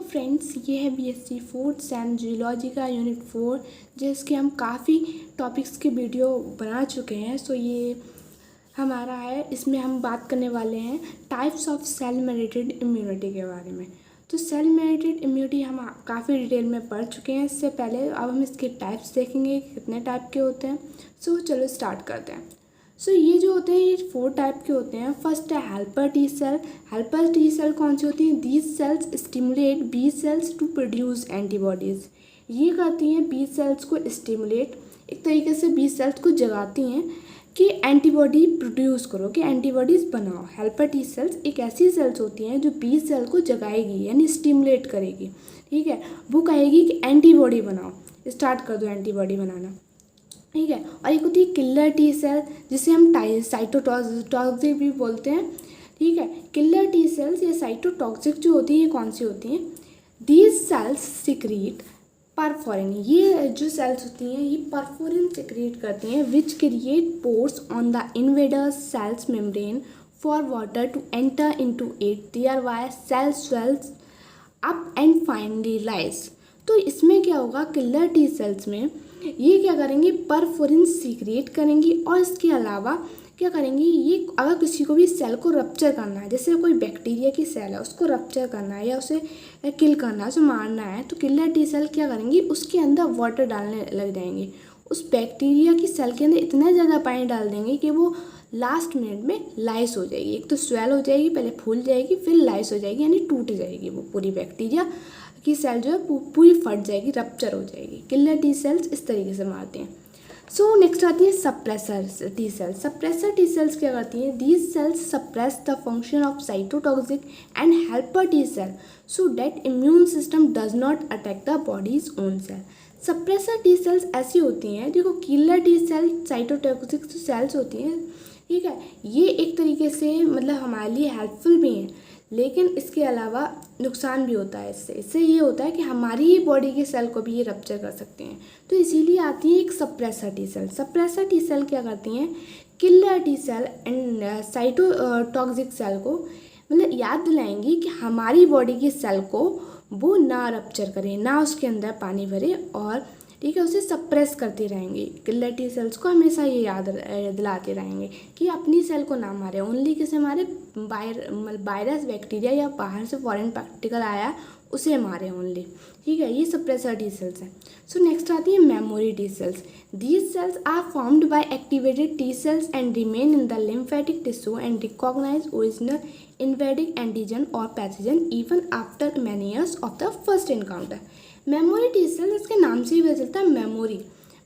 Friends, ये है BSc food science zoology का यूनिट 4 जिसके हम काफ़ी टॉपिक्स की वीडियो बना चुके हैं। सो ये हमारा है, इसमें हम बात करने वाले हैं types of cell mediated immunity के बारे में। तो सेल मेडिएटेड इम्यूनिटी हम काफ़ी डिटेल में पढ़ चुके हैं इससे पहले। अब हम इसके टाइप्स देखेंगे कितने टाइप के होते हैं। सो चलो स्टार्ट करते हैं। सो ये जो होते हैं ये 4 टाइप के होते हैं। फर्स्ट है helper T cell. Helper T cell कौन सी होती हैं? These cells stimulate B cells to produce antibodies. ये करती हैं बी सेल्स को स्टिमुलेट, एक तरीके से बी सेल्स को जगाती हैं कि एंटीबॉडी प्रोड्यूस करो, कि एंटीबॉडीज़ बनाओ। हेल्पर टी सेल्स एक ऐसी सेल्स होती हैं जो बी सेल को जगाएगी यानी स्टिमुलेट करेगी। ठीक है, वो कहेगी कि एंटीबॉडी बनाओ, स्टार्ट कर दो एंटीबॉडी बनाना। ठीक है, और एक होती है किलर टी सेल जिसे हम साइटोटॉक्सिक भी बोलते हैं। ठीक है, किलर टी सेल्स या साइटोटॉक्सिक जो होती हैं ये कौन सी होती हैं? These sales secrete perforin. ये जो सेल्स होती हैं ये परफोरिन सिक्रीट करती हैं which create pores on the invader cells membrane for water to enter into it, thereby cell swells up and finally rise. तो इसमें क्या होगा, किलर टी सेल्स में ये क्या करेंगी, परफोरिन सीक्रेट करेंगी और इसके अलावा क्या करेंगी, ये अगर किसी को भी सेल को रप्चर करना है, जैसे कोई बैक्टीरिया की सेल है उसको रप्चर करना है या उसे किल करना है, उसे मारना है, तो किलर टी सेल क्या करेंगी, उसके अंदर वाटर डालने लग जाएंगे। उस बैक्टीरिया की सेल के अंदर इतना ज़्यादा पानी डाल देंगे कि वो लास्ट मिनट में लाइस हो जाएगी। एक तो स्वेल हो जाएगी, पहले फूल जाएगी, फिर लाइस हो जाएगी यानी टूट जाएगी। वो पूरी बैक्टीरिया की सेल जो है पूरी फट जाएगी, रप्चर हो जाएगी। किलर टी सेल्स इस तरीके से मारते हैं। सो नेक्स्ट आती है suppressor T cells. Suppressor T cells क्या करती हैं? These cells suppress the function of cytotoxic and helper T cell so that immune system does not attack the body's own cell. Suppressor T cells ऐसी होती हैं, देखो killer T cell cytotoxic जो cells होती हैं, ठीक है, ये एक तरीके से मतलब हमारे लिए हेल्पफुल भी हैं, लेकिन इसके अलावा नुकसान भी होता है। इससे ये होता है कि हमारी ही बॉडी के सेल को भी ये रप्चर कर सकते हैं। तो इसीलिए आती है एक suppressor T cell. Suppressor T cell क्या करती हैं? Killer T cell and cytotoxic cell को मतलब याद दिलाएंगी कि हमारी बॉडी के सेल को वो ना रप्चर करे, ना उसके अंदर पानी भरे, और ठीक है उसे सप्रेस करते रहेंगे। किलर टी सेल्स को हमेशा ये याद दिलाते रहेंगे कि अपनी सेल को ना मारे, ओनली किसे मारे, वायरस बैक्टीरिया या बाहर से फॉरेन पार्टिकल आया उसे मारे ओनली। ठीक है, ये सप्रेसर टी सेल्स हैं। सो नेक्स्ट आती है memory T cells. These cells are formed by activated T cells and remain in the lymphatic tissue and recognise original invading antigen और pathogen even after many years of the first encounter. Memory T cell, इसके नाम से ही पता चलता है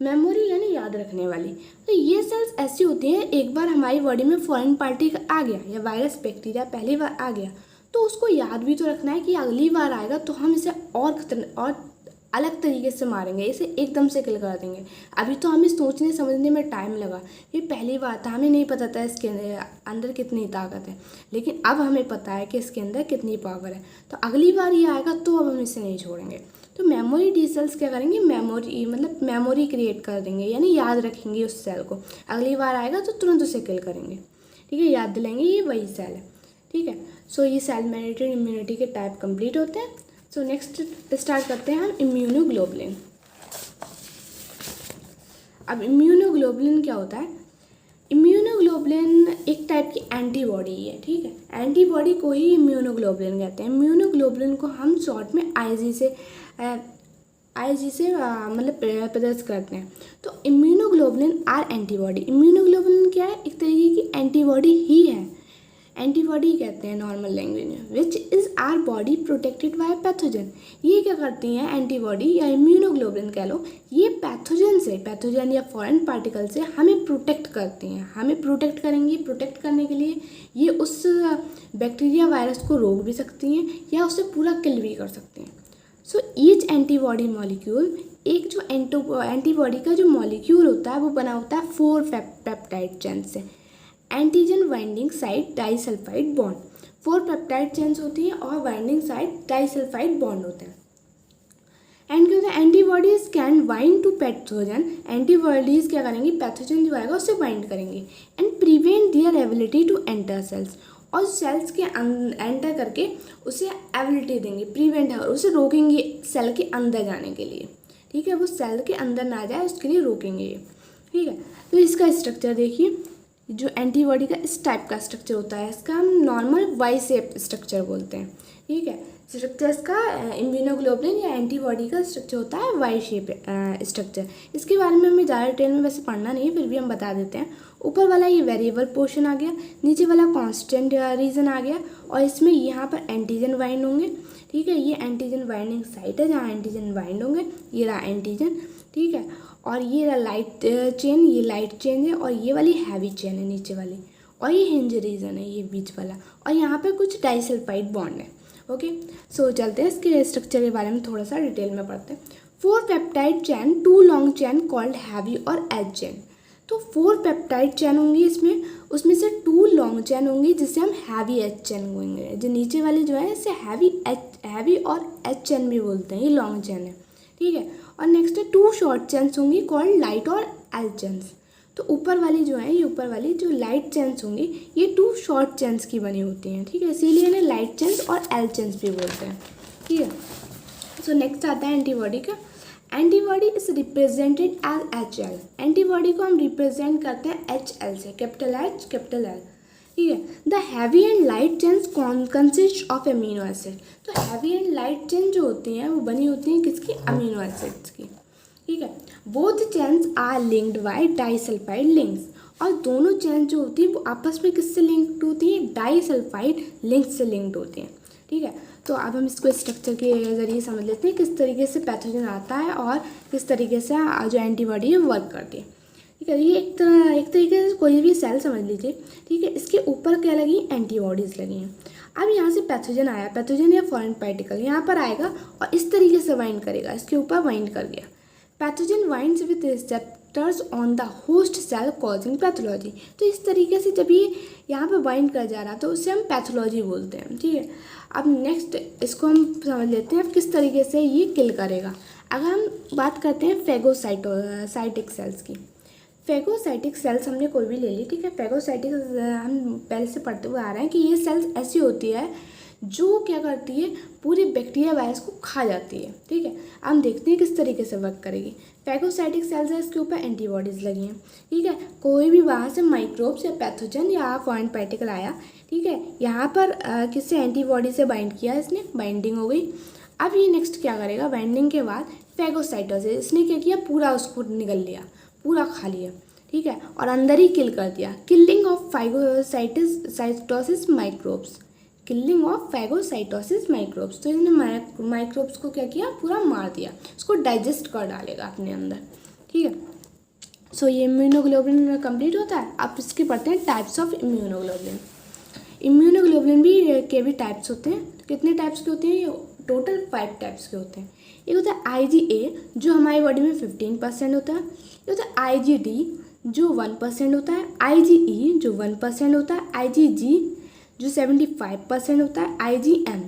memory यानी याद रखने वाली। तो ये सेल्स ऐसी होती हैं, एक बार हमारी बॉडी में फॉरेन पार्टिकल आ गया या वायरस बैक्टीरिया पहली बार आ गया तो उसको याद भी तो रखना है कि अगली बार आएगा तो हम इसे और अलग तरीके से मारेंगे, इसे एकदम से किल कर देंगे। अभी तो हमें सोचने समझने में टाइम लगा, ये पहली बार था, हमें नहीं पता था इसके अंदर कितनी ताकत है, लेकिन अब हमें पता है कि इसके अंदर कितनी पावर है। तो अगली बार ये आएगा तो अब हम इसे नहीं छोड़ेंगे। तो मेमोरी टी सेल्स क्या करेंगे, मेमोरी क्रिएट कर देंगे यानी याद रखेंगे उस सेल को, अगली बार आएगा तो तुरंत उसे किल करेंगे। ठीक है, याद दिलाएंगे ये वही सेल है। ठीक है, सो ये सेल मेडिएटेड इम्यूनिटी के टाइप कंप्लीट होते हैं। सो नेक्स्ट स्टार्ट करते हैं हम इम्यूनोग्लोबुलिन। अब इम्यूनोग्लोबुलिन क्या होता है? इम्यूनोग्लोबुलिन एक टाइप की एंटीबॉडी है। ठीक है, एंटीबॉडी को ही इम्यूनोग्लोबुलिन कहते हैं। इम्यूनोग्लोबुलिन को हम शॉर्ट में आईजी से मतलब प्रदर्शित करते हैं। तो इम्यूनोग्लोबुलिन आर एंटीबॉडी। इम्यूनोग्लोबुलिन क्या है? एक तरीके की एंटीबॉडी ही है, एंटीबॉडी कहते हैं नॉर्मल लैंग्वेज में, which is our body protected by pathogen. ये क्या करती हैं एंटीबॉडी या इम्यूनोग्लोबुलिन कह लो, ये पैथोजन या फॉरेन पार्टिकल से हमें प्रोटेक्ट करती हैं। हमें प्रोटेक्ट करेंगी, प्रोटेक्ट करने के लिए ये उस बैक्टीरिया वायरस को रोक भी सकती हैं या उसे पूरा किल भी कर सकती हैं। सो ईच एंटीबॉडी मॉलिक्यूल, एक जो एंटीबॉडी का जो मॉलिक्यूल होता है वो बना होता है 4 पेप्टाइड चेन से। Antigen binding site disulphide bond, 4 peptide chains होती हैं और बाइंडिंग साइट डाइसल्फाइड बॉन्ड होता है। एंड क्या होता है, antibodies can bind to pathogen. Antibodies क्या करेंगी, पैथोजन जो आएगा उससे बाइंड करेंगे and prevent their ability to enter cells, और सेल्स के एंटर करके उसे एबिलिटी देंगे, प्रिवेंट है, उसे रोकेंगे सेल के अंदर जाने के लिए, ठीक है, वो सेल के अंदर ना जाए उसके लिए रोकेंगे ये, ठीक है। तो इसका स्ट्रक्चर देखिए, जो एंटीबॉडी का इस टाइप का स्ट्रक्चर होता है, इसका हम नॉर्मल वाई शेप स्ट्रक्चर बोलते हैं, ठीक है। स्ट्रक्चर इसका इम्यूनोग्लोबुलिन या एंटीबॉडी का स्ट्रक्चर होता है वाई शेप स्ट्रक्चर। इसके बारे में हमें ज़्यादा डिटेल में वैसे पढ़ना नहीं है, फिर भी हम बता देते हैं। ऊपर वाला ये वेरिएबल पोर्शन आ गया, नीचे वाला कांस्टेंट रीजन आ गया, और इसमें यहाँ पर एंटीजन बाइंड होंगे, ठीक है। ये एंटीजन बाइंडिंग साइट है जहाँ एंटीजन बाइंड होंगे, ये रहा एंटीजन, ठीक है। और ये रहा लाइट चेन, ये लाइट चेन है, और ये वाली हैवी चेन है नीचे वाली, और ये हिंज रीजन है ये बीच वाला, और यहाँ पे कुछ डाइसल्फाइड बॉन्ड है, ओके। सो चलते हैं इसके स्ट्रक्चर के बारे में थोड़ा सा डिटेल में पढ़ते हैं। 4 पेप्टाइड चैन, 2 लॉन्ग चैन कॉल्ड हैवी और एज चैन। तो 4 पेप्टाइड चैन होंगी इसमें, उसमें से 2 लॉन्ग चैन होंगी जिसे हम हैवी एच चैन बोलेंगे। जो नीचे वाली जो है इसे हैवी और एच चैन भी बोलते हैं, ये लॉन्ग चैन है, ठीक है। और नेक्स्ट है 2 शॉर्ट चैन्स होंगी कॉल्ड लाइट और एल चैन्स। तो ऊपर वाली जो है, ये ऊपर वाली जो लाइट चैन्स होंगी ये 2 शॉर्ट चैन्स की बनी होती हैं, ठीक है, इसीलिए इन्हें लाइट चैन्स और एल चैन्स भी बोलते हैं, ठीक है। सो नेक्स्ट आता है एंटीबॉडी का। Antibody is represented as HL। Antibody को हम रिप्रेजेंट करते हैं HL से, कैपिटल H कैपिटल L, ठीक है। The heavy and light chains consist of amino acid. तो हैवी एंड लाइट चेन जो होती हैं वो बनी होती हैं किसकी, अमीनो एसिड्स की, ठीक है। Both chains are linked by disulphide links. और दोनों चेन जो होती है वो आपस में किससे लिंक्ड होती हैं, डाइसल्फाइड लिंक से लिंक्ड होती हैं, ठीक है। तो अब हम इसको स्ट्रक्चर के ज़रिए समझ लेते हैं किस तरीके से पैथोजन आता है और किस तरीके से जो एंटीबॉडी है वर्क करती है, ठीक है। ये एक तरीके से कोई भी सेल समझ लीजिए, ठीक है। इसके ऊपर क्या लगी, एंटीबॉडीज़ लगी हैं। अब यहाँ से पैथोजन आया, पैथोजन या फॉरेन पार्टिकल यहाँ पर आएगा और इस तरीके से बाइंड करेगा, इसके ऊपर बाइंड कर गया। Pathogen binds with receptors on the host cell causing pathology. तो इस तरीके से जब ये यहाँ पर बाइंड कर जा रहा तो उसे हम पैथोलॉजी बोलते हैं, ठीक है। अब नेक्स्ट इसको हम समझ लेते हैं किस तरीके से ये किल करेगा। अगर हम बात करते हैं फेगोसाइटिक सेल्स की, फेगोसाइटिक सेल्स हमने कोई भी ले ली, ठीक है। फेगोसाइटिक हम पहले से पढ़ते हुए आ रहे हैं कि ये सेल्स ऐसी होती है जो क्या करती है, पूरे बैक्टीरिया वायरस को खा जाती है, ठीक है। हम देखते हैं किस तरीके से वर्क करेगी। फेगोसाइटिक सेल्स है, इसके ऊपर एंटीबॉडीज़ लगी हैं, ठीक है। कोई भी बाहर से माइक्रोब्स या पैथोजन या फॉरेन पार्टिकल आया, ठीक है, यहाँ पर किससे एंटीबॉडी से बाइंड किया, इसने बाइंडिंग हो गई। अब ये नेक्स्ट क्या करेगा, बाइंडिंग के बाद फेगोसाइटोसिस, इसने क्या किया, पूरा उसको निगल लिया, पूरा खा लिया, ठीक है, और अंदर ही किल कर दिया। Killing of phagocytosis microbes, killing of phagocytosis microbes. तो इसने माइक्रोब्स को क्या किया, पूरा मार दिया, उसको डाइजेस्ट कर डालेगा अपने अंदर, ठीक है। सो ये इम्यूनोग्लोबुलिन कंप्लीट होता है। अब इसके पढ़ते हैं टाइप्स ऑफ इम्यूनोग्लोबुलिन। इम्यूनोग्लोबुलिन भी टाइप्स होते हैं। कितने टाइप्स के होते हैं, ये टोटल 5 टाइप्स के होते हैं। एक होता है IgA जो हमारी बॉडी में 15% होता है। ये होता है IgD जो 1% होता है, IgE जो 1% होता है, IgG जो 75% होता है, IgM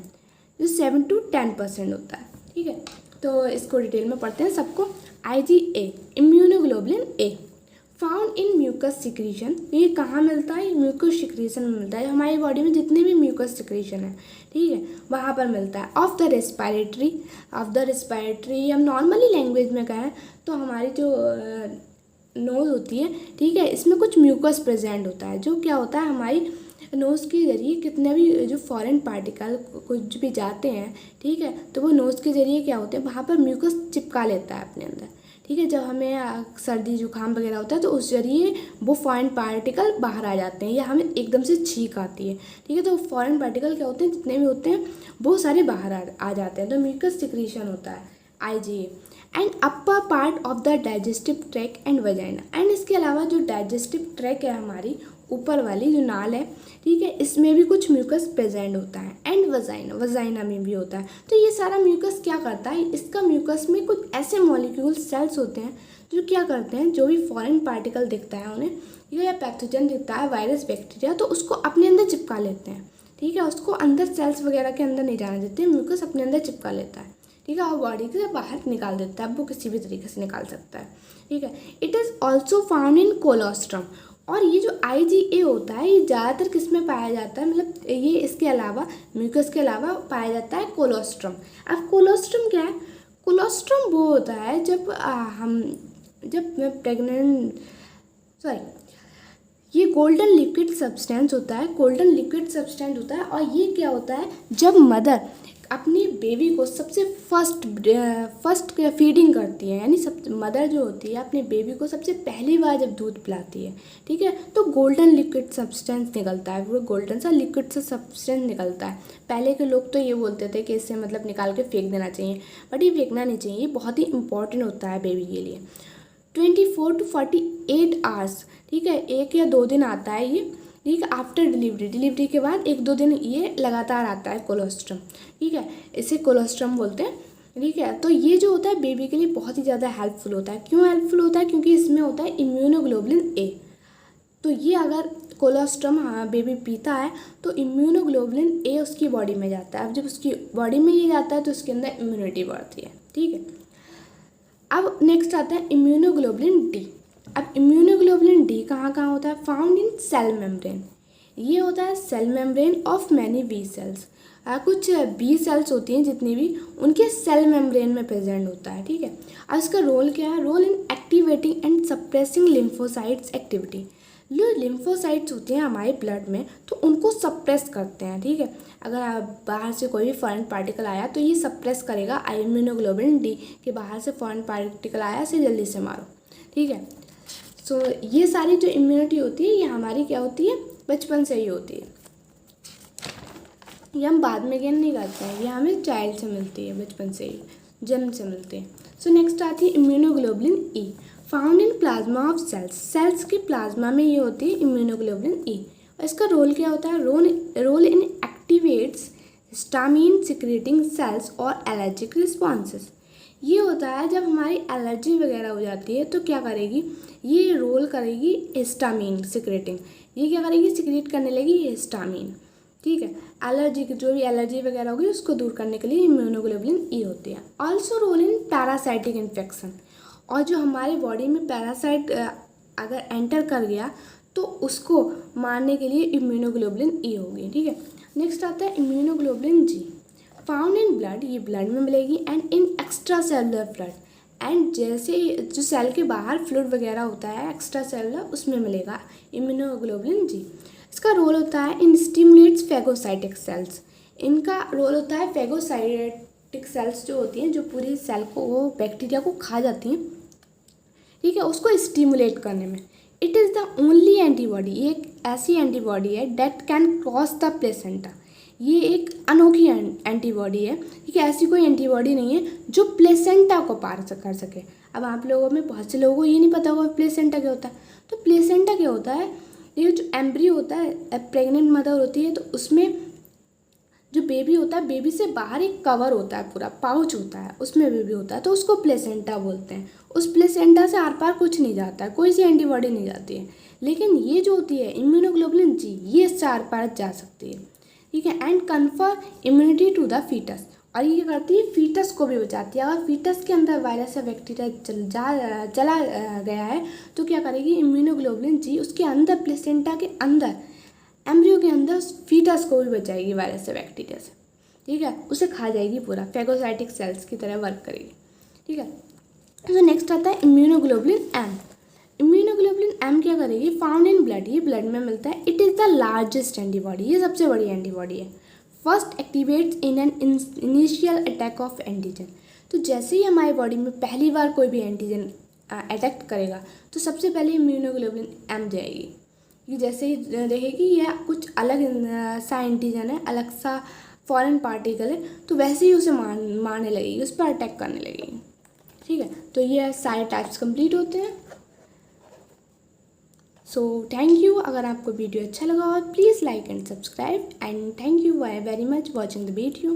जो 7 to 10% होता है, ठीक है। तो इसको डिटेल में पढ़ते हैं सबको। IgA immunoglobulin A found in mucus secretion. ये कहाँ मिलता है, म्यूकस सिक्रीशन में मिलता है। हमारी बॉडी में जितने भी म्यूकस सिक्रीशन है, ठीक है, वहाँ पर मिलता है। ऑफ द रेस्पिरेटरी हम नॉर्मली लैंग्वेज में कहें तो हमारी जो नोज़ होती है, ठीक है, इसमें कुछ म्यूकस प्रेजेंट होता है, जो क्या होता है, हमारी नोज़ के जरिए कितने भी जो फॉरेन पार्टिकल कुछ भी जाते हैं, ठीक है, तो वो नोज़ के जरिए क्या होते हैं, वहाँ पर म्यूकस चिपका लेता है अपने अंदर, ठीक है। जब हमें सर्दी जुकाम वगैरह होता है तो उस जरिए वो फॉरेन पार्टिकल बाहर आ जाते हैं या हमें एकदम से छींक आती है, ठीक है। तो फॉरेन पार्टिकल क्या होते हैं, जितने भी होते हैं वो सारे बाहर आ जाते हैं, तो म्यूकस सिक्रीशन होता है IgA। And upper part of the digestive track and vagina. And इसके अलावा जो डाइजेस्टिव ट्रैक है हमारी ऊपर वाली जो नाल है, ठीक है, इसमें भी कुछ म्यूकस प्रेजेंट होता है। एंड वजाइना में भी होता है। तो ये सारा म्यूकस क्या करता है, इसका म्यूकस में कुछ ऐसे मॉलिक्यूल सेल्स होते हैं जो क्या करते हैं, जो भी फॉरेन पार्टिकल दिखता है उन्हें, या पैथोजन दिखता है, वायरस बैक्टीरिया, तो उसको अपने अंदर चिपका लेते हैं, ठीक है। उसको अंदर सेल्स वगैरह के अंदर नहीं जाने देते, म्यूकस अपने अंदर चिपका लेता है, ठीक है, और बॉडी से बाहर निकाल देता है। वो किसी भी तरीके से निकाल सकता है, ठीक है। It is also found in colostrum. और ये जो IgA होता है ये ज़्यादातर किस में पाया जाता है, मतलब ये इसके अलावा म्यूकस के अलावा पाया जाता है कोलोस्ट्रम। अब कोलोस्ट्रम क्या है? कोलोस्ट्रम वो होता है जब प्रेग्नेंट ये गोल्डन लिक्विड सब्सटेंस होता है, गोल्डन लिक्विड सब्सटेंस होता है। और ये क्या होता है? जब मदर अपनी बेबी को सबसे फर्स्ट फीडिंग करती है, यानी मदर जो होती है अपने बेबी को सबसे पहली बार जब दूध पिलाती है, ठीक है, तो गोल्डन लिक्विड सब्सटेंस निकलता है, वो गोल्डन सा लिक्विड सा सब्सटेंस निकलता है। पहले के लोग तो ये बोलते थे कि इससे मतलब निकाल के फेंक देना चाहिए, बट ये फेंकना नहीं चाहिए, ये बहुत ही इंपॉर्टेंट होता है बेबी के लिए। 24 to 48 आवर्स, ठीक है, 1 या 2 दिन आता है ये, ठीक है, आफ्टर डिलीवरी के बाद 1-2 दिन ये लगातार आता है कोलोस्ट्रम, ठीक है, इसे कोलोस्ट्रम बोलते हैं, ठीक है। तो ये जो होता है बेबी के लिए बहुत ही ज़्यादा हेल्पफुल होता है। क्यों हेल्पफुल होता है? क्योंकि इसमें होता है इम्यूनोग्लोबुलिन ए। तो ये अगर कोलोस्ट्रम बेबी पीता है तो इम्यूनोग्लोबुलिन ए उसकी बॉडी में जाता है। अब जब उसकी बॉडी में ये जाता है तो उसके अंदर इम्यूनिटी बढ़ती है, ठीक है। अब नेक्स्ट आता है इम्यूनोग्लोबुलिन डी। अब इम्यूनोग्लोबुलिन डी कहाँ कहाँ होता है? Found in cell membrane. ये होता है cell membrane of many B cells. कुछ बी सेल्स होती हैं जितनी भी, उनके सेल मेम्ब्रेन में प्रेजेंट होता है, ठीक है। अब इसका रोल क्या है? Role in activating and suppressing lymphocytes activity. जो लिम्फोसाइट्स होते हैं हमारे ब्लड में तो उनको सप्रेस करते हैं, ठीक है। अगर बाहर से कोई भी फॉरेन पार्टिकल आया तो ये सप्रेस करेगा इम्यूनोग्लोबुलिन डी कि बाहर से फॉरेन पार्टिकल आया इसे जल्दी से मारो, ठीक है। सो ये सारी जो इम्यूनिटी होती है ये हमारी क्या होती है? बचपन से ही होती है, ये हम बाद में गेन नहीं करते हैं, ये हमें चाइल्ड से मिलती है, बचपन से ही, जन्म से मिलती है। सो नेक्स्ट आती है immunoglobulin E, found in plasma of cells. Cells के प्लाज्मा में ये होती है इम्यूनोग्लोबुलिन ई। और इसका रोल क्या होता है? Role in activates histamine secreting cells और एलर्जिक रिस्पॉन्सेस। ये होता है जब हमारी एलर्जी वगैरह हो जाती है तो क्या करेगी? ये रोल करेगी हिस्टामिन सिक्रेटिंग। ये क्या करेगी? सिक्रेट करने लगी हिस्टामिन, ठीक है। एलर्जी की जो भी एलर्जी वगैरह होगी उसको दूर करने के लिए इम्यूनोग्लोबुलिन ई होती है। Also role in parasitic infection. और जो हमारे बॉडी में पैरासाइट अगर एंटर कर गया तो उसको मारने के लिए इम्यूनोग्लोबुलिन ई होगी, ठीक है। नेक्स्ट आता है immunoglobulin G, found in blood. ये ब्लड में मिलेगी and in extra cellular blood. And जैसे जो सेल के बाहर फ्लूइड वगैरह होता है एक्स्ट्रा सेलुलर, उसमें मिलेगा इम्यूनोग्लोबुलिन जी। इसका रोल होता है इन स्टिमुलेट्स फेगोसाइटिक सेल्स। इनका रोल होता है फेगोसाइटिक सेल्स जो होती हैं, जो पूरी सेल को, वो बैक्टीरिया को खा जाती हैं, ठीक है, उसको स्टिमुलेट करने में। It is the only antibody, ये एक ऐसी एंटीबॉडी है date can cross the placenta. ये एक अनोखी एंटीबॉडी है, ठीक है, ऐसी कोई एंटीबॉडी नहीं है जो प्लेसेंटा को पार कर सके। अब आप लोगों में बहुत से लोगों को ये नहीं पता होगा प्लेसेंटा क्या होता है। तो प्लेसेंटा क्या होता है? ये जो एम्ब्रियो होता है, प्रेग्नेंट मदर होती है तो उसमें जो बेबी होता है, बेबी से बाहर एक कवर होता है, पूरा पाउच होता है, उसमें बेबी होता है, तो उसको प्लेसेंटा बोलते हैं। उस प्लेसेंटा से आर पार कुछ नहीं जाता है, कोई सी एंटीबॉडी नहीं जाती है। लेकिन ये जो होती है इम्यूनोग्लोबुलिन जी, ये इससे आर पार जा सकती है, ठीक है। And confer immunity to the foetus. और ये क्या करती है? फीटस को भी बचाती है। अगर फीटस के अंदर वायरस या बैक्टीरिया चला गया है तो क्या करेगी? इम्यूनोग्लोबुलिन जी उसके अंदर, प्लेसेंटा के अंदर, एम्ब्रियो के अंदर फीटस को भी बचाएगी वायरस से बैक्टीरिया से, ठीक है, उसे खा जाएगी, पूरा फेगोसाइटिक सेल्स की तरह वर्क करेगी, ठीक है। तो नेक्स्ट आता है इम्यूनोग्लोबुलिन एम। इम्यूनोग्लोबुलिन एम क्या करेगी? फाउंड इन ब्लड, ये ब्लड में मिलता है। It is the largest antibody, ये सबसे बड़ी एंटीबॉडी है। First activates in an initial attack of antigen. तो जैसे ही हमारी बॉडी में पहली बार कोई भी एंटीजन अटैक करेगा तो सबसे पहले इम्यूनोग्लोबुलिन एम जाएगी। ये जैसे ही देखेगी यह कुछ अलग सा एंटीजन है, अलग सा फॉरेन पार्टिकल है, तो वैसे ही उसे मारने लगेगी, उस पर अटैक करने लगेगी, ठीक है। तो ये सारे टाइप्स कंप्लीट होते हैं। So thank you. अगर आपको वीडियो अच्छा लगा हो please like and subscribe, and thank you very much watching the video.